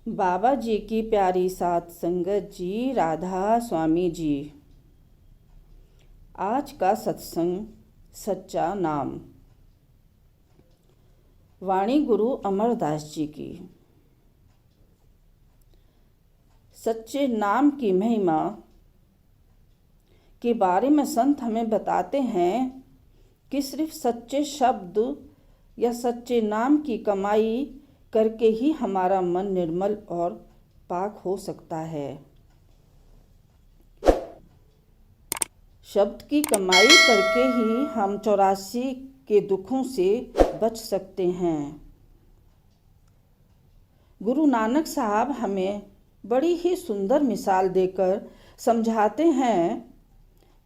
बाबा जी की प्यारी सात संगत जी, राधा स्वामी जी। आज का सत्संग सच्चा नाम। वाणी गुरु अमरदास जी की। सच्चे नाम की महिमा के बारे में संत हमें बताते हैं कि सिर्फ सच्चे शब्द या सच्चे नाम की कमाई करके ही हमारा मन निर्मल और पाक हो सकता है। शब्द की कमाई करके ही हम 84 के दुखों से बच सकते हैं। गुरु नानक साहब हमें बड़ी ही सुंदर मिसाल देकर समझाते हैं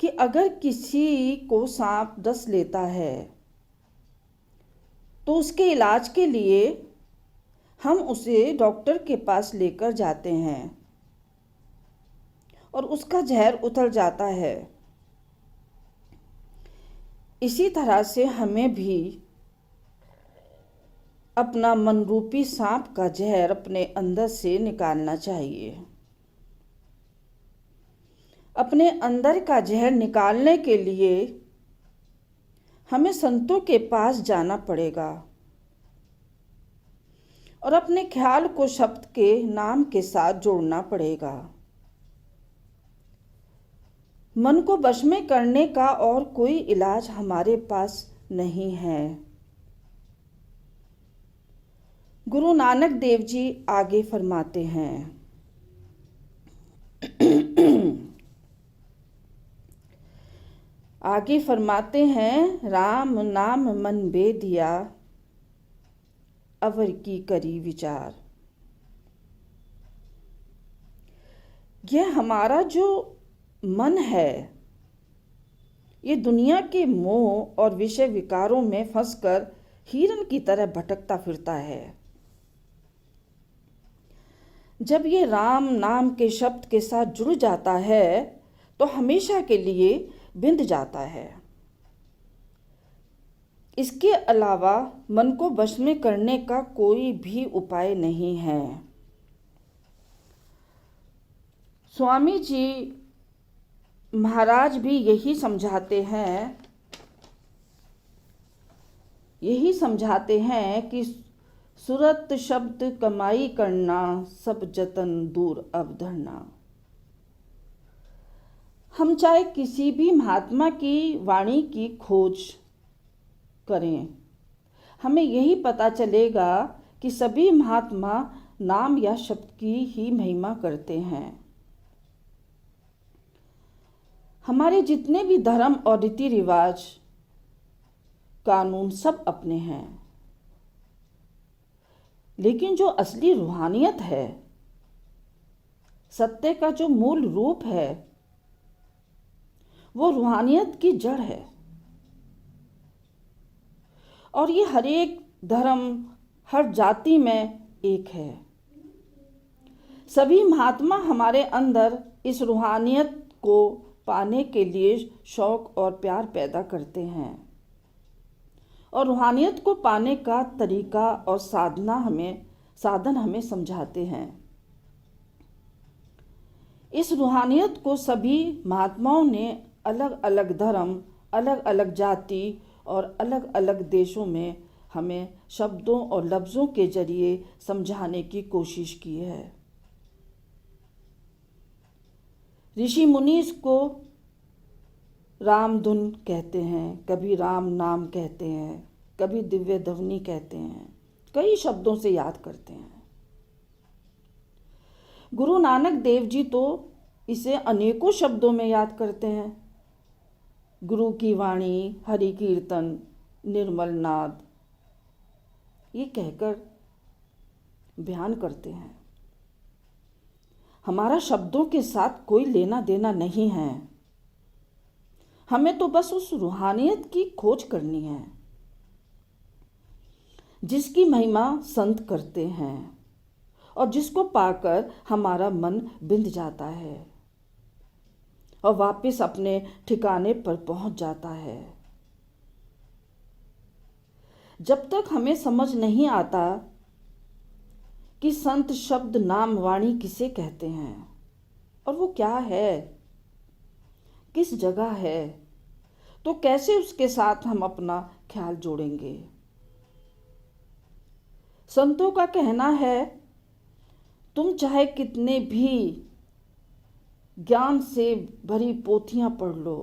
कि अगर किसी को सांप डस लेता है तो उसके इलाज के लिए हम उसे डॉक्टर के पास लेकर जाते हैं और उसका जहर उतर जाता है। इसी तरह से हमें भी अपना मनरूपी सांप का जहर अपने अंदर से निकालना चाहिए। अपने अंदर का जहर निकालने के लिए हमें संतों के पास जाना पड़ेगा और अपने ख्याल को शब्द के नाम के साथ जोड़ना पड़ेगा। मन को वश में करने का और कोई इलाज हमारे पास नहीं है। गुरु नानक देव जी आगे फरमाते हैं, राम नाम मन बेदिया अवर की करी विचार। यह हमारा जो मन है, ये दुनिया के मोह और विषय विकारों में फंसकर हिरन की तरह भटकता फिरता है। जब ये राम नाम के शब्द के साथ जुड़ जाता है तो हमेशा के लिए बिंद जाता है। इसके अलावा मन को वश में करने का कोई भी उपाय नहीं है। स्वामी जी महाराज भी यही समझाते हैं कि सुरत शब्द कमाई करना, सब जतन दूर अवधरना। हम चाहे किसी भी महात्मा की वाणी की खोज करें, हमें यही पता चलेगा कि सभी महात्मा नाम या शब्द की ही महिमा करते हैं। हमारे जितने भी धर्म और रीति रिवाज कानून सब अपने हैं, लेकिन जो असली रूहानियत है, सत्य का जो मूल रूप है, वो रूहानियत की जड़ है। और ये हर एक धर्म, हर जाति में एक है। सभी महात्मा हमारे अंदर इस रूहानियत को पाने के लिए शौक और प्यार पैदा करते हैं और रूहानियत को पाने का तरीका और साधन हमें समझाते हैं। इस रूहानियत को सभी महात्माओं ने अलग अलग धर्म, अलग अलग जाति और अलग अलग देशों में हमें शब्दों और लफ्ज़ों के जरिए समझाने की कोशिश की है। ऋषि मुनि इसको राम धुन कहते हैं, कभी राम नाम कहते हैं, कभी दिव्य ध्वनि कहते हैं, कई शब्दों से याद करते हैं। गुरु नानक देव जी तो इसे अनेकों शब्दों में याद करते हैं। गुरु की वाणी, हरि कीर्तन, निर्मल नाद, ये कहकर बयान करते हैं। हमारा शब्दों के साथ कोई लेना देना नहीं है। हमें तो बस उस रूहानियत की खोज करनी है जिसकी महिमा संत करते हैं और जिसको पाकर हमारा मन बिंद जाता है और वापस अपने ठिकाने पर पहुंच जाता है। जब तक हमें समझ नहीं आता कि संत शब्द नाम वाणी किसे कहते हैं और वो क्या है, किस जगह है, तो कैसे उसके साथ हम अपना ख्याल जोड़ेंगे। संतों का कहना है, तुम चाहे कितने भी ज्ञान से भरी पोथियां पढ़ लो,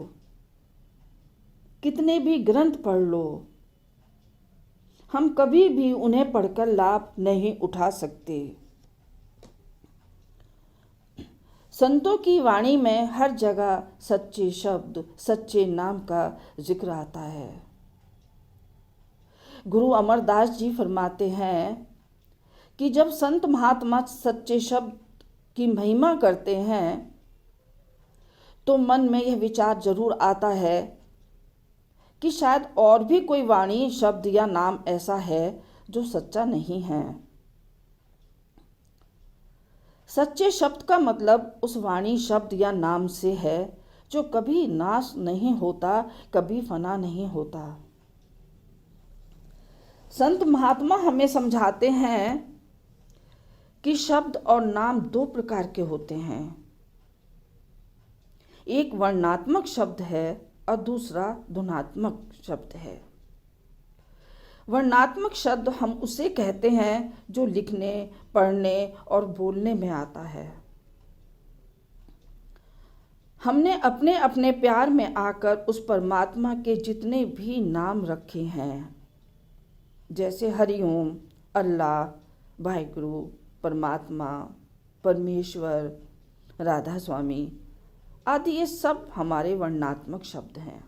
कितने भी ग्रंथ पढ़ लो, हम कभी भी उन्हें पढ़कर लाभ नहीं उठा सकते। संतों की वाणी में हर जगह सच्चे शब्द, सच्चे नाम का जिक्र आता है। गुरु अमरदास जी फरमाते हैं कि जब संत महात्मा सच्चे शब्द की महिमा करते हैं तो मन में यह विचार जरूर आता है कि शायद और भी कोई वाणी, शब्द या नाम ऐसा है जो सच्चा नहीं है। सच्चे शब्द का मतलब उस वाणी, शब्द या नाम से है जो कभी नाश नहीं होता, कभी फना नहीं होता। संत महात्मा हमें समझाते हैं कि शब्द और नाम दो प्रकार के होते हैं। एक वर्णात्मक शब्द है और दूसरा धुनात्मक शब्द है। वर्णात्मक शब्द हम उसे कहते हैं जो लिखने, पढ़ने और बोलने में आता है। हमने अपने अपने प्यार में आकर उस परमात्मा के जितने भी नाम रखे हैं, जैसे हरिओम, अल्लाह, वाहिगुरु, परमात्मा, परमेश्वर, राधा स्वामी आदि, ये सब हमारे वर्णात्मक शब्द हैं।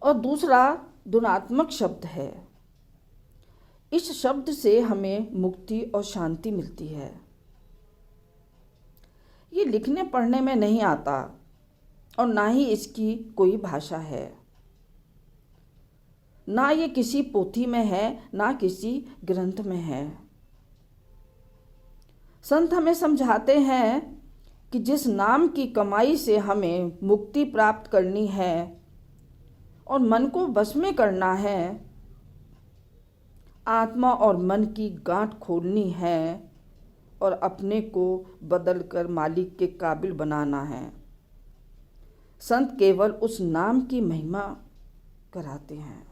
और दूसरा धुनात्मक शब्द है। इस शब्द से हमें मुक्ति और शांति मिलती है। ये लिखने पढ़ने में नहीं आता और ना ही इसकी कोई भाषा है, ना ये किसी पोथी में है, ना किसी ग्रंथ में है। संत हमें समझाते हैं कि जिस नाम की कमाई से हमें मुक्ति प्राप्त करनी है और मन को वश में करना है, आत्मा और मन की गांठ खोलनी है और अपने को बदलकर मालिक के काबिल बनाना है, संत केवल उस नाम की महिमा कराते हैं।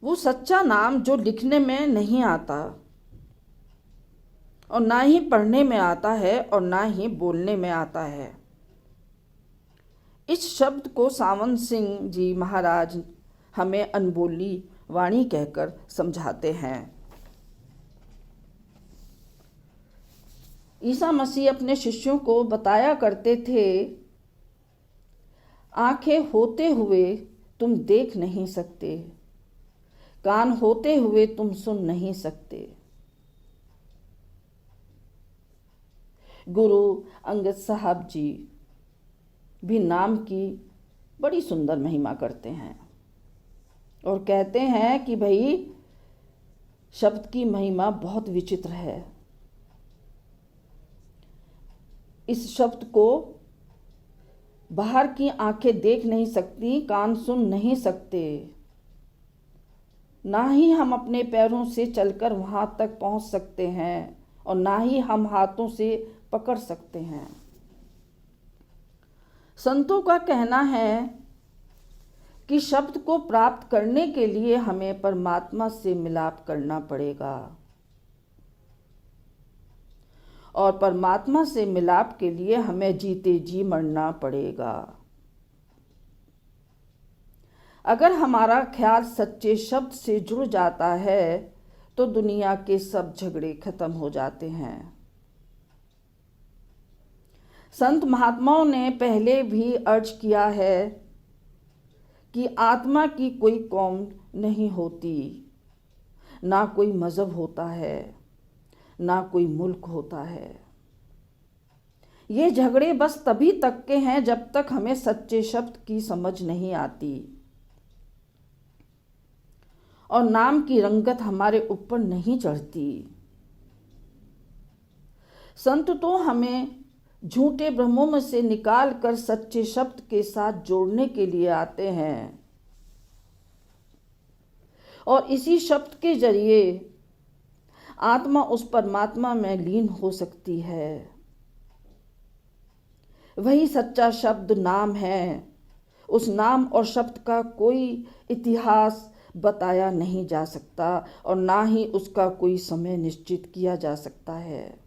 वो सच्चा नाम जो लिखने में नहीं आता और ना ही पढ़ने में आता है और ना ही बोलने में आता है। इस शब्द को सावंत सिंह जी महाराज हमें अनबोली वाणी कहकर समझाते हैं। ईसा मसीह अपने शिष्यों को बताया करते थे, आंखें होते हुए तुम देख नहीं सकते, कान होते हुए तुम सुन नहीं सकते। गुरु अंगद साहब जी भी नाम की बड़ी सुंदर महिमा करते हैं और कहते हैं कि भाई शब्द की महिमा बहुत विचित्र है। इस शब्द को बाहर की आंखें देख नहीं सकती, कान सुन नहीं सकते, ना ही हम अपने पैरों से चलकर वहां तक पहुंच सकते हैं और ना ही हम हाथों से पकड़ सकते हैं। संतों का कहना है कि शब्द को प्राप्त करने के लिए हमें परमात्मा से मिलाप करना पड़ेगा और परमात्मा से मिलाप के लिए हमें जीते जी मरना पड़ेगा। अगर हमारा ख्याल सच्चे शब्द से जुड़ जाता है तो दुनिया के सब झगड़े खत्म हो जाते हैं। संत महात्माओं ने पहले भी अर्ज किया है कि आत्मा की कोई कौम नहीं होती, ना कोई मजहब होता है, ना कोई मुल्क होता है। ये झगड़े बस तभी तक के हैं जब तक हमें सच्चे शब्द की समझ नहीं आती और नाम की रंगत हमारे ऊपर नहीं चढ़ती। संत तो हमें झूठे भ्रमों में से निकाल कर सच्चे शब्द के साथ जोड़ने के लिए आते हैं और इसी शब्द के जरिए आत्मा उस परमात्मा में लीन हो सकती है। वही सच्चा शब्द नाम है। उस नाम और शब्द का कोई इतिहास बताया नहीं जा सकता और ना ही उसका कोई समय निश्चित किया जा सकता है,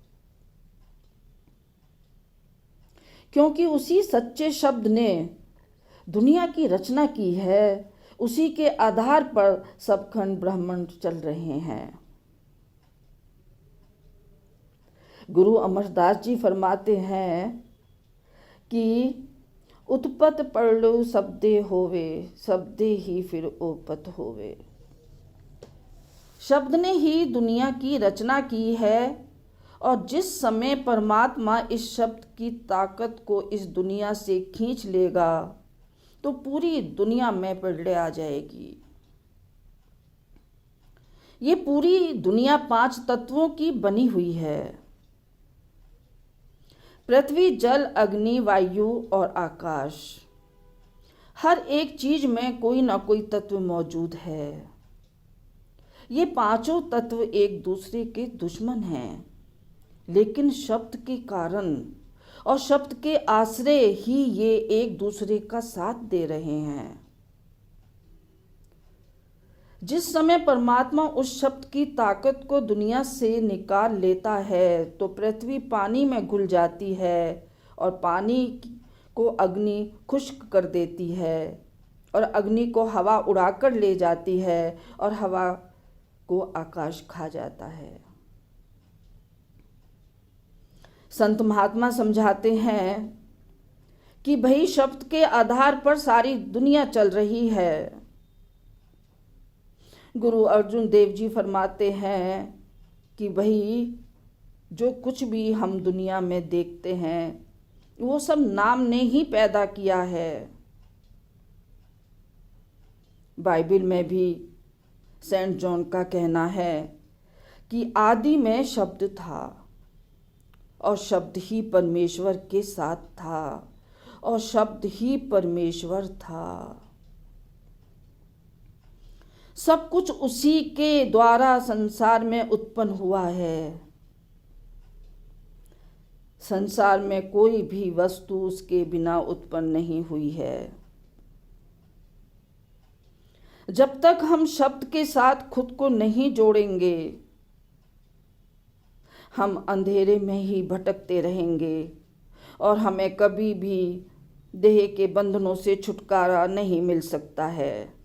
क्योंकि उसी सच्चे शब्द ने दुनिया की रचना की है। उसी के आधार पर सब खंड ब्रह्मांड चल रहे हैं। गुरु अमरदास जी फरमाते हैं कि उत्पत परलु शब्दे होवे, शब्दे ही फिर ओपत होवे। शब्द ने ही दुनिया की रचना की है और जिस समय परमात्मा इस शब्द की ताकत को इस दुनिया से खींच लेगा तो पूरी दुनिया में प्रलय आ जाएगी। ये पूरी दुनिया 5 तत्वों की बनी हुई है। पृथ्वी, जल, अग्नि, वायु और आकाश। हर एक चीज में कोई ना कोई तत्व मौजूद है। ये 5 तत्व एक दूसरे के दुश्मन हैं, लेकिन शब्द के कारण और शब्द के आश्रय ही ये एक दूसरे का साथ दे रहे हैं। जिस समय परमात्मा उस शब्द की ताकत को दुनिया से निकाल लेता है तो पृथ्वी पानी में घुल जाती है और पानी को अग्नि खुश्क कर देती है और अग्नि को हवा उड़ाकर ले जाती है और हवा को आकाश खा जाता है। संत महात्मा समझाते हैं कि भाई शब्द के आधार पर सारी दुनिया चल रही है। गुरु अर्जुन देव जी फरमाते हैं कि भाई जो कुछ भी हम दुनिया में देखते हैं वो सब नाम ने ही पैदा किया है। बाइबल में भी सेंट जॉन का कहना है कि आदि में शब्द था और शब्द ही परमेश्वर के साथ था और शब्द ही परमेश्वर था। सब कुछ उसी के द्वारा संसार में उत्पन्न हुआ है। संसार में कोई भी वस्तु उसके बिना उत्पन्न नहीं हुई है। जब तक हम शब्द के साथ खुद को नहीं जोड़ेंगे हम अंधेरे में ही भटकते रहेंगे और हमें कभी भी देह के बंधनों से छुटकारा नहीं मिल सकता है।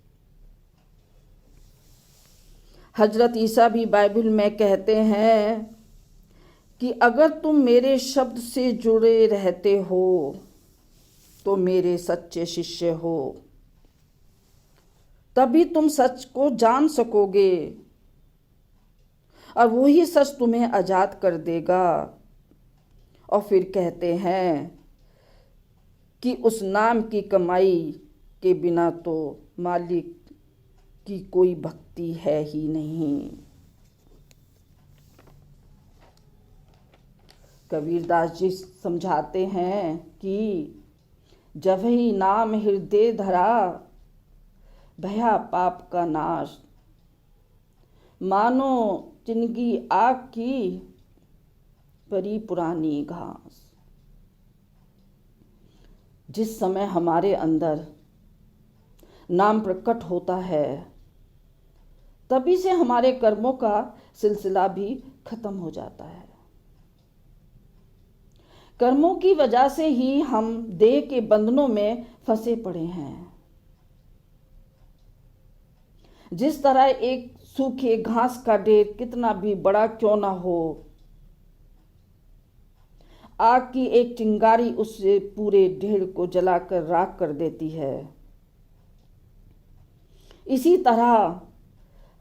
हजरत ईसा भी बाइबल में कहते हैं कि अगर तुम मेरे शब्द से जुड़े रहते हो तो मेरे सच्चे शिष्य हो, तभी तुम सच को जान सकोगे और वही सच तुम्हें आजाद कर देगा। और फिर कहते हैं कि उस नाम की कमाई के बिना तो मालिक की कोई भक्ति है ही नहीं। कबीरदास जी समझाते हैं कि जब ही नाम हृदय धरा भया पाप का नाश, मानो जिंदगी आग की परी पुरानी घास। जिस समय हमारे अंदर नाम प्रकट होता है तभी से हमारे कर्मों का सिलसिला भी खत्म हो जाता है। कर्मों की वजह से ही हम देह के बंधनों में फंसे पड़े हैं। जिस तरह एक सूखे घास का ढेर कितना भी बड़ा क्यों ना हो, आग की एक चिंगारी उससे पूरे ढेर को जलाकर राख कर देती है। इसी तरह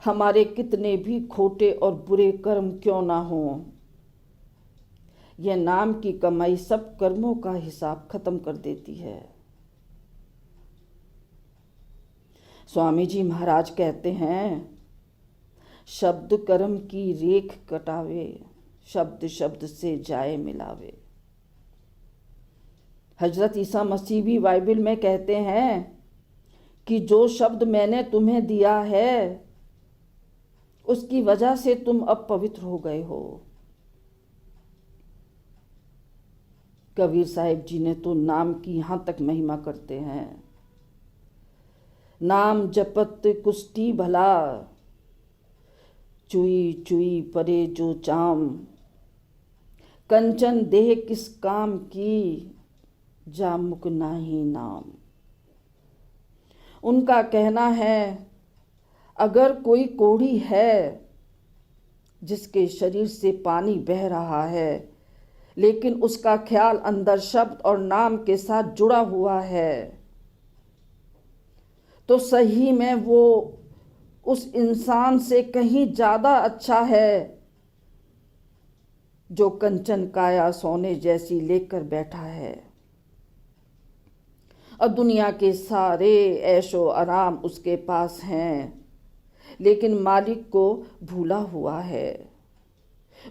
हमारे कितने भी खोटे और बुरे कर्म क्यों ना हो, यह नाम की कमाई सब कर्मों का हिसाब खत्म कर देती है। स्वामी जी महाराज कहते हैं, शब्द कर्म की रेख कटावे, शब्द शब्द से जाए मिलावे। हजरत ईसा मसीह भी बाइबल में कहते हैं कि जो शब्द मैंने तुम्हें दिया है उसकी वजह से तुम अब पवित्र हो गए हो। कबीर साहिब जी ने तो नाम की यहाँ तक महिमा करते हैं, नाम जपत कुष्ठी भला, चुई चुई परे जो चाम, कंचन देह किस काम की, जा मुक नाही नाम। उनका कहना है, अगर कोई कोढ़ी है जिसके शरीर से पानी बह रहा है, लेकिन उसका ख्याल अंदर शब्द और नाम के साथ जुड़ा हुआ है, तो सही में वो उस इंसान से कहीं ज़्यादा अच्छा है जो कंचन काया सोने जैसी लेकर बैठा है और दुनिया के सारे ऐशो आराम उसके पास हैं, लेकिन मालिक को भूला हुआ है,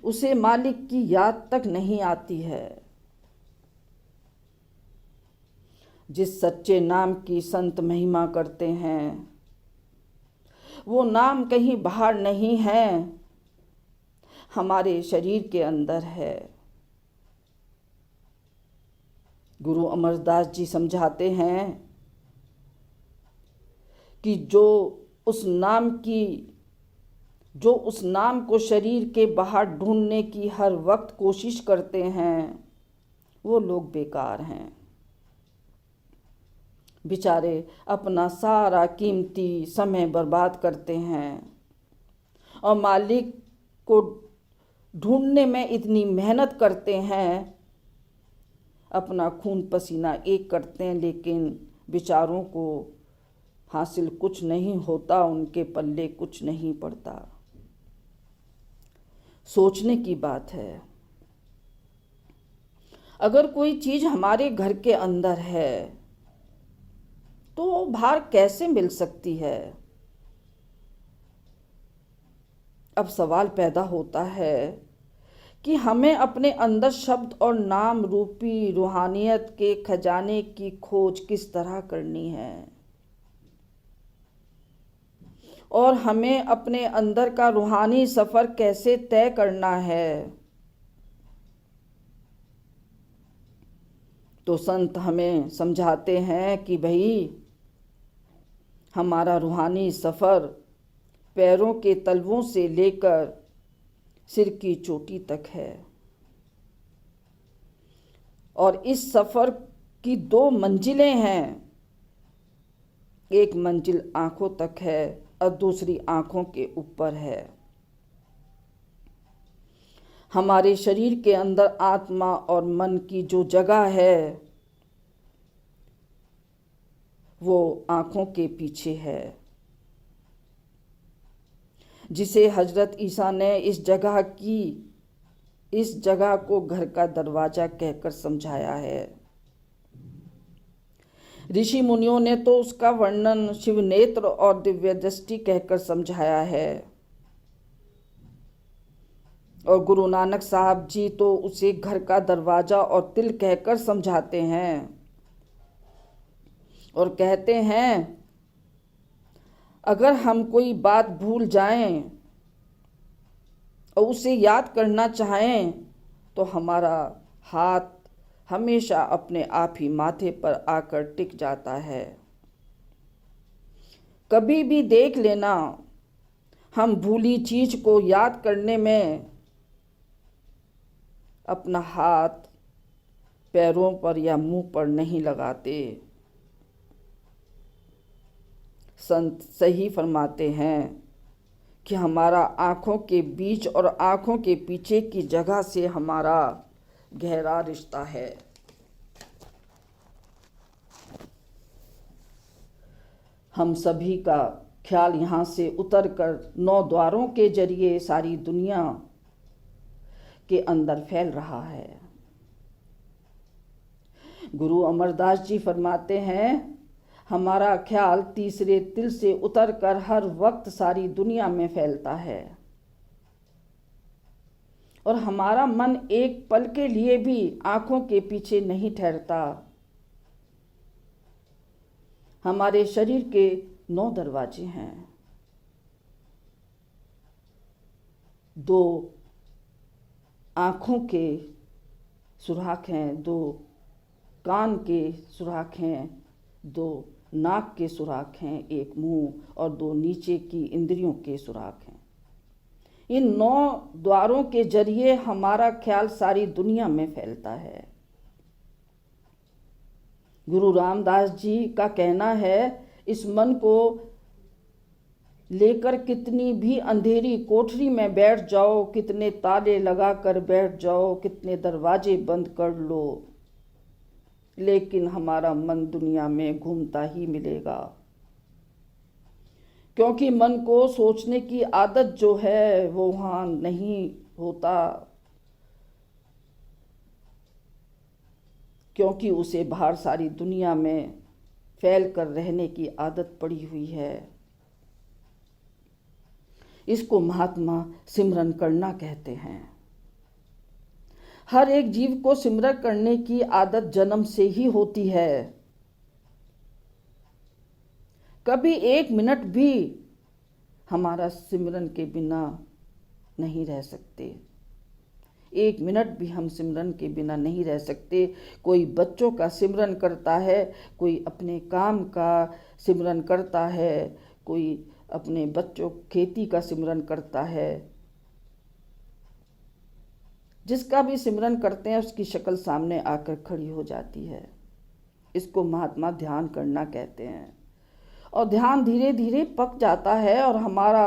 उसे मालिक की याद तक नहीं आती है। जिस सच्चे नाम की संत महिमा करते हैं, वो नाम कहीं बाहर नहीं है, हमारे शरीर के अंदर है। गुरु अमरदास जी समझाते हैं कि जो उस नाम को शरीर के बाहर ढूंढने की हर वक्त कोशिश करते हैं, वो लोग बेकार हैं। बेचारे अपना सारा कीमती समय बर्बाद करते हैं और मालिक को ढूंढने में इतनी मेहनत करते हैं, अपना खून पसीना एक करते हैं, लेकिन बेचारों को हासिल कुछ नहीं होता, उनके पल्ले कुछ नहीं पड़ता। सोचने की बात है। अगर कोई चीज हमारे घर के अंदर है तो बाहर कैसे मिल सकती है? अब सवाल पैदा होता है कि हमें अपने अंदर शब्द और नाम रूपी रूहानियत के खजाने की खोज किस तरह करनी है, और हमें अपने अंदर का रूहानी सफर कैसे तय करना है। तो संत हमें समझाते हैं कि भाई, हमारा रूहानी सफर पैरों के तलवों से लेकर सिर की चोटी तक है, और इस सफर की 2 मंजिलें हैं। एक मंजिल आंखों तक है और दूसरी आंखों के ऊपर है। हमारे शरीर के अंदर आत्मा और मन की जो जगह है वो आंखों के पीछे है, जिसे हजरत ईसा ने इस जगह को घर का दरवाजा कहकर समझाया है। ऋषि मुनियों ने तो उसका वर्णन शिव नेत्र और दिव्य दृष्टि कहकर समझाया है, और गुरु नानक साहब जी तो उसे घर का दरवाजा और तिल कहकर समझाते हैं, और कहते हैं अगर हम कोई बात भूल जाएं और उसे याद करना चाहें तो हमारा हाथ हमेशा अपने आप ही माथे पर आकर टिक जाता है। कभी भी देख लेना, हम भूली चीज को याद करने में अपना हाथ पैरों पर या मुंह पर नहीं लगाते। संत सही फरमाते हैं कि हमारा आँखों के बीच और आँखों के पीछे की जगह से हमारा गहरा रिश्ता है। हम सभी का ख्याल यहाँ से उतरकर 9 द्वारों के जरिए सारी दुनिया के अंदर फैल रहा है। गुरु अमरदास जी फरमाते हैं, हमारा ख्याल तीसरे तिल से उतरकर हर वक्त सारी दुनिया में फैलता है, और हमारा मन एक पल के लिए भी आंखों के पीछे नहीं ठहरता। हमारे शरीर के 9 दरवाजे हैं। 2 आँखों के सुराख हैं, 2 कान के सुराख हैं, 2 नाक के सुराख हैं, 1 मुंह और 2 नीचे की इंद्रियों के सुराख हैं। इन 9 द्वारों के जरिए हमारा ख्याल सारी दुनिया में फैलता है। गुरु रामदास जी का कहना है, इस मन को लेकर कितनी भी अंधेरी कोठरी में बैठ जाओ, कितने ताले लगा कर बैठ जाओ, कितने दरवाजे बंद कर लो, लेकिन हमारा मन दुनिया में घूमता ही मिलेगा। क्योंकि मन को सोचने की आदत जो है वो वहाँ नहीं होता, क्योंकि उसे बाहर सारी दुनिया में फैल कर रहने की आदत पड़ी हुई है। इसको महात्मा सिमरन करना कहते हैं। हर एक जीव को सिमरन करने की आदत जन्म से ही होती है। कभी 1 मिनट भी हमारा सिमरन के बिना नहीं रह सकते। 1 मिनट भी हम सिमरन के बिना नहीं रह सकते। कोई बच्चों का सिमरन करता है, कोई अपने काम का सिमरन करता है, कोई अपने बच्चों खेती का सिमरन करता है। जिसका भी सिमरन करते हैं उसकी शक्ल सामने आकर खड़ी हो जाती है। इसको महात्मा ध्यान करना कहते हैं। और ध्यान धीरे धीरे पक जाता है और हमारा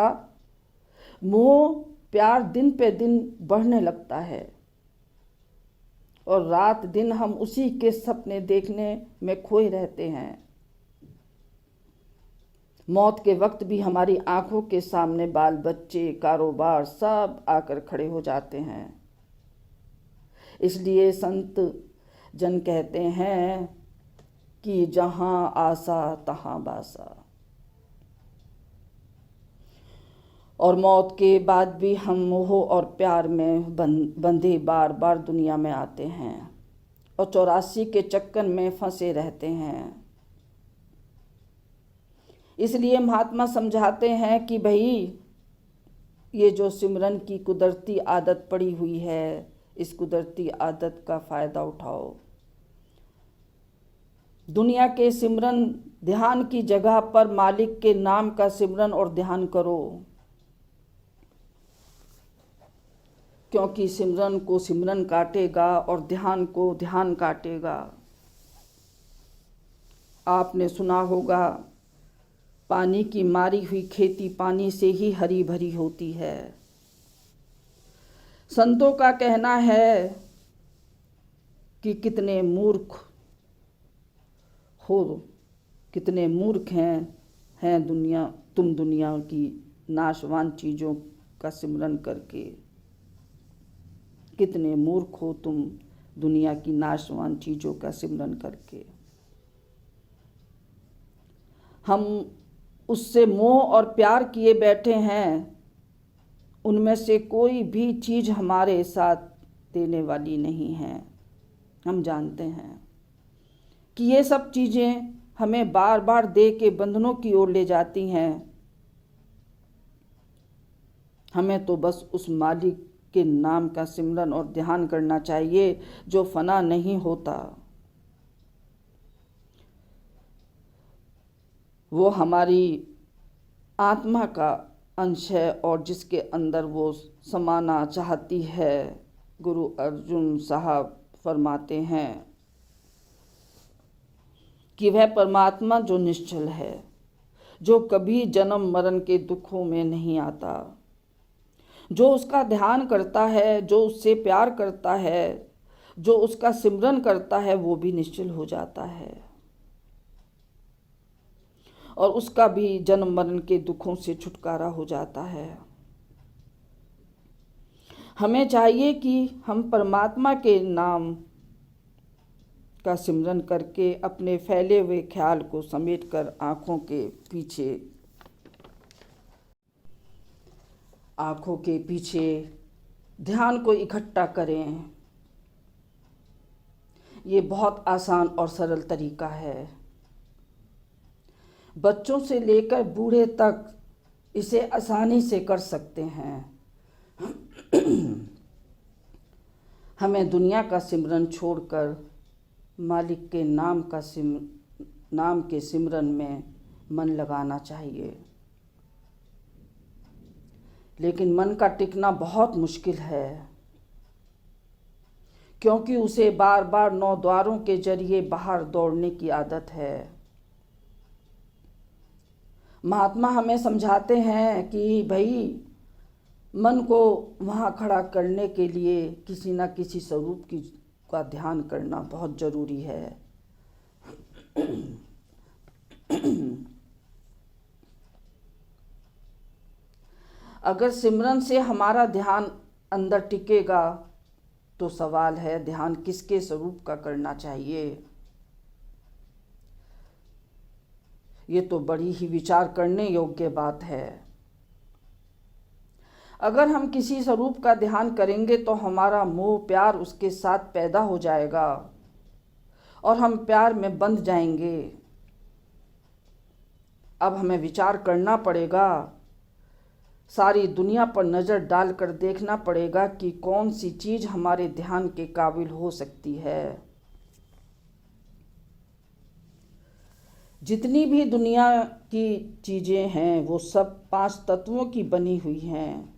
मोह प्यार दिन पे दिन बढ़ने लगता है और रात दिन हम उसी के सपने देखने में खोए रहते हैं। मौत के वक्त भी हमारी आंखों के सामने बाल बच्चे, कारोबार सब आकर खड़े हो जाते हैं। इसलिए संत जन कहते हैं कि जहां आसा तहां बासा। और मौत के बाद भी हम मोह और प्यार में बंधे बार बार दुनिया में आते हैं और 84 के चक्कर में फंसे रहते हैं। इसलिए महात्मा समझाते हैं कि भाई ये जो सिमरन की कुदरती आदत पड़ी हुई है, इस कुदरती आदत का फायदा उठाओ। दुनिया के सिमरन ध्यान की जगह पर मालिक के नाम का सिमरन और ध्यान करो, क्योंकि सिमरन को सिमरन काटेगा और ध्यान को ध्यान काटेगा। आपने सुना होगा, पानी की मारी हुई खेती पानी से ही हरी भरी होती है। संतों का कहना है कि कितने मूर्ख हो, कितने मूर्ख हैं तुम दुनिया की नाशवान चीज़ों का सिमरन करके। कितने मूर्ख हो तुम दुनिया की नाशवान चीज़ों का सिमरन करके। हम उससे मोह और प्यार किए बैठे हैं, उनमें से कोई भी चीज़ हमारे साथ देने वाली नहीं है। हम जानते हैं कि ये सब चीज़ें हमें बार बार दे के बंधनों की ओर ले जाती हैं। हमें तो बस उस मालिक के नाम का सिमरन और ध्यान करना चाहिए जो फना नहीं होता। वो हमारी आत्मा का अंश है और जिसके अंदर वो समाना चाहती है। गुरु अर्जुन साहब फरमाते हैं कि वह परमात्मा जो निश्चल है, जो कभी जन्म मरण के दुखों में नहीं आता, जो उसका ध्यान करता है, जो उससे प्यार करता है, जो उसका सिमरन करता है, वो भी निश्चल हो जाता है और उसका भी जन्म मरण के दुखों से छुटकारा हो जाता है। हमें चाहिए कि हम परमात्मा के नाम का सिमरन करके अपने फैले हुए ख्याल को समेटकर आँखों के पीछे ध्यान को इकट्ठा करें। ये बहुत आसान और सरल तरीका है। बच्चों से लेकर बूढ़े तक इसे आसानी से कर सकते हैं। हमें दुनिया का सिमरन छोड़कर मालिक के नाम के सिमरन में मन लगाना चाहिए। लेकिन मन का टिकना बहुत मुश्किल है, क्योंकि उसे बार बार 9 द्वारों के जरिए बाहर दौड़ने की आदत है। महात्मा हमें समझाते हैं कि भाई मन को वहाँ खड़ा करने के लिए किसी न किसी स्वरूप का ध्यान करना बहुत जरूरी है। अगर सिमरन से हमारा ध्यान अंदर टिकेगा तो सवाल है ध्यान किसके स्वरूप का करना चाहिए। ये तो बड़ी ही विचार करने योग्य बात है। अगर हम किसी स्वरूप का ध्यान करेंगे तो हमारा मोह प्यार उसके साथ पैदा हो जाएगा और हम प्यार में बंध जाएंगे। अब हमें विचार करना पड़ेगा, सारी दुनिया पर नज़र डालकर देखना पड़ेगा कि कौन सी चीज़ हमारे ध्यान के काबिल हो सकती है। जितनी भी दुनिया की चीज़ें हैं वो सब 5 तत्वों की बनी हुई हैं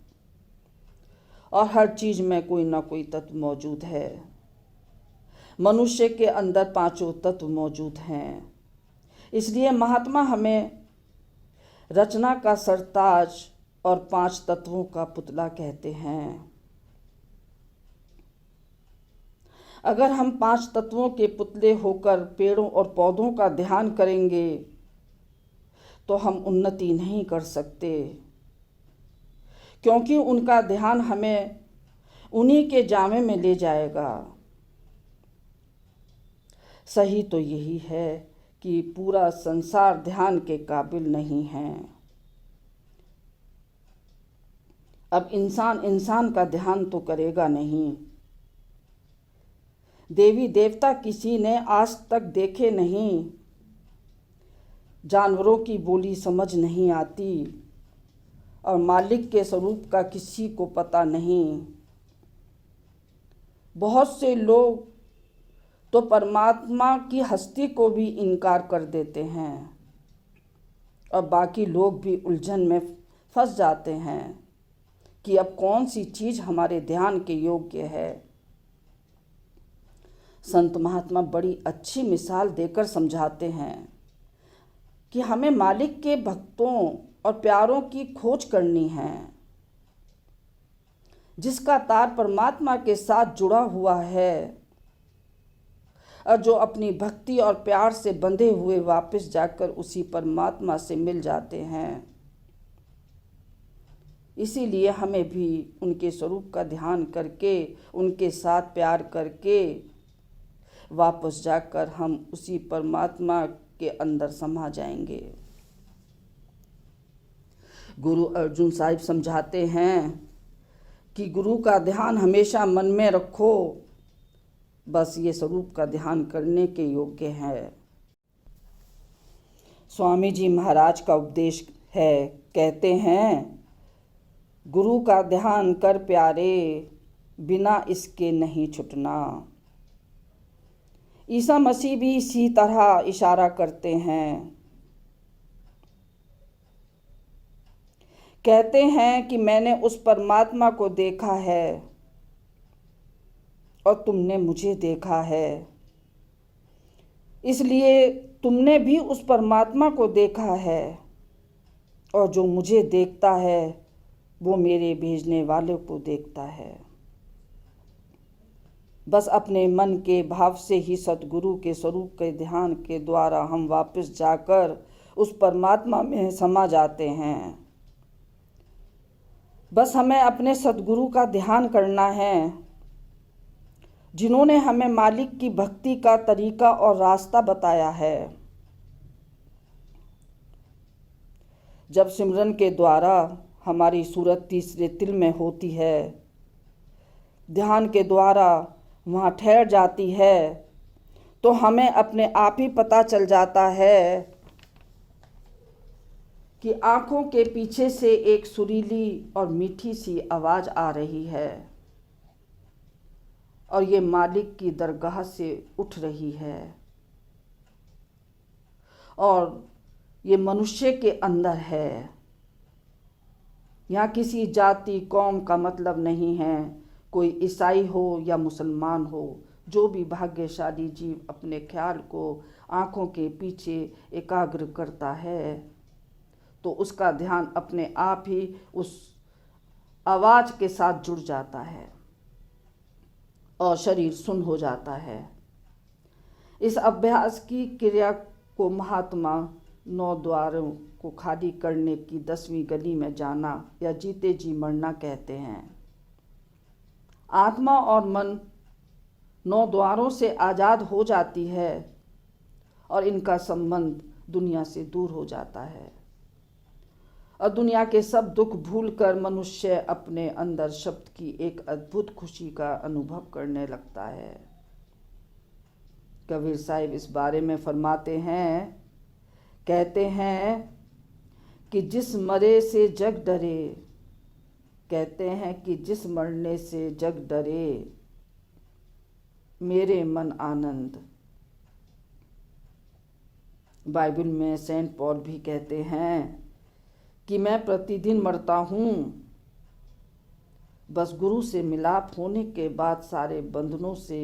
और हर चीज़ में कोई ना कोई तत्व मौजूद है। मनुष्य के अंदर 5 तत्व मौजूद हैं। इसलिए महात्मा हमें रचना का सरताज और 5 तत्वों का पुतला कहते हैं। अगर हम 5 तत्वों के पुतले होकर पेड़ों और पौधों का ध्यान करेंगे तो हम उन्नति नहीं कर सकते, क्योंकि उनका ध्यान हमें उन्हीं के जामे में ले जाएगा। सही तो यही है कि पूरा संसार ध्यान के काबिल नहीं है। अब इंसान का ध्यान तो करेगा नहीं। देवी देवता किसी ने आज तक देखे नहीं। जानवरों की बोली समझ नहीं आती और मालिक के स्वरूप का किसी को पता नहीं। बहुत से लोग तो परमात्मा की हस्ती को भी इनकार कर देते हैं और बाकी लोग भी उलझन में फंस जाते हैं कि अब कौन सी चीज़ हमारे ध्यान के योग्य है। संत महात्मा बड़ी अच्छी मिसाल देकर समझाते हैं कि हमें मालिक के भक्तों और प्यारों की खोज करनी है, जिसका तार परमात्मा के साथ जुड़ा हुआ है और जो अपनी भक्ति और प्यार से बंधे हुए वापस जाकर उसी परमात्मा से मिल जाते हैं। इसीलिए हमें भी उनके स्वरूप का ध्यान करके उनके साथ प्यार करके वापस जाकर हम उसी परमात्मा के अंदर समा जाएंगे। गुरु अर्जुन साहिब समझाते हैं कि गुरु का ध्यान हमेशा मन में रखो, बस ये स्वरूप का ध्यान करने के योग्य है। स्वामी जी महाराज का उपदेश है, कहते हैं गुरु का ध्यान कर प्यारे, बिना इसके नहीं छुटना। ईसा मसीह भी इसी तरह इशारा करते हैं। कहते हैं कि मैंने उस परमात्मा को देखा है और तुमने मुझे देखा है, इसलिए तुमने भी उस परमात्मा को देखा है और जो मुझे देखता है वो मेरे भेजने वाले को देखता है। बस अपने मन के भाव से ही सतगुरु के स्वरूप के ध्यान के द्वारा हम वापस जाकर उस परमात्मा में समा जाते हैं। बस हमें अपने सतगुरु का ध्यान करना है, जिन्होंने हमें मालिक की भक्ति का तरीका और रास्ता बताया है। जब सिमरन के द्वारा हमारी सूरत तीसरे तिल में होती है, ध्यान के द्वारा वहाँ ठहर जाती है, तो हमें अपने आप ही पता चल जाता है कि आंखों के पीछे से एक सुरीली और मीठी सी आवाज़ आ रही है और ये मालिक की दरगाह से उठ रही है और ये मनुष्य के अंदर है। यहाँ किसी जाति कौम का मतलब नहीं है, कोई ईसाई हो या मुसलमान हो, जो भी भाग्यशाली जीव अपने ख्याल को आँखों के पीछे एकाग्र करता है तो उसका ध्यान अपने आप ही उस आवाज़ के साथ जुड़ जाता है और शरीर सुन्न हो जाता है। इस अभ्यास की क्रिया को महात्मा 9 द्वारों को खाली करने की 10वीं गली में जाना या जीते जी मरना कहते हैं। आत्मा और मन 9 द्वारों से आज़ाद हो जाती है और इनका संबंध दुनिया से दूर हो जाता है और दुनिया के सब दुख भूलकर मनुष्य अपने अंदर शब्द की एक अद्भुत खुशी का अनुभव करने लगता है। कबीर साहिब इस बारे में फरमाते हैं, कहते हैं कि जिस मरे से जग डरे, कहते हैं कि जिस मरने से जग डरे, मेरे मन आनंद। बाइबल में सेंट पॉल भी कहते हैं कि मैं प्रतिदिन मरता हूँ, बस गुरु से मिलाप होने के बाद सारे बंधनों से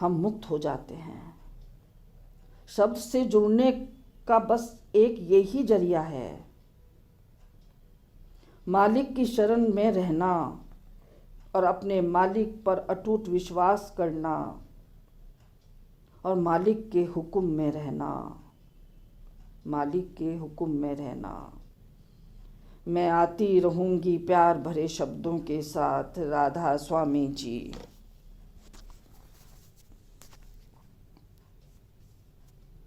हम मुक्त हो जाते हैं। शब्द से जुड़ने का बस एक यही जरिया है, मालिक की शरण में रहना और अपने मालिक पर अटूट विश्वास करना और मालिक के हुक्म में रहना, मालिक के हुक्म में रहना। मैं आती रहूँगी प्यार भरे शब्दों के साथ। राधा स्वामी जी।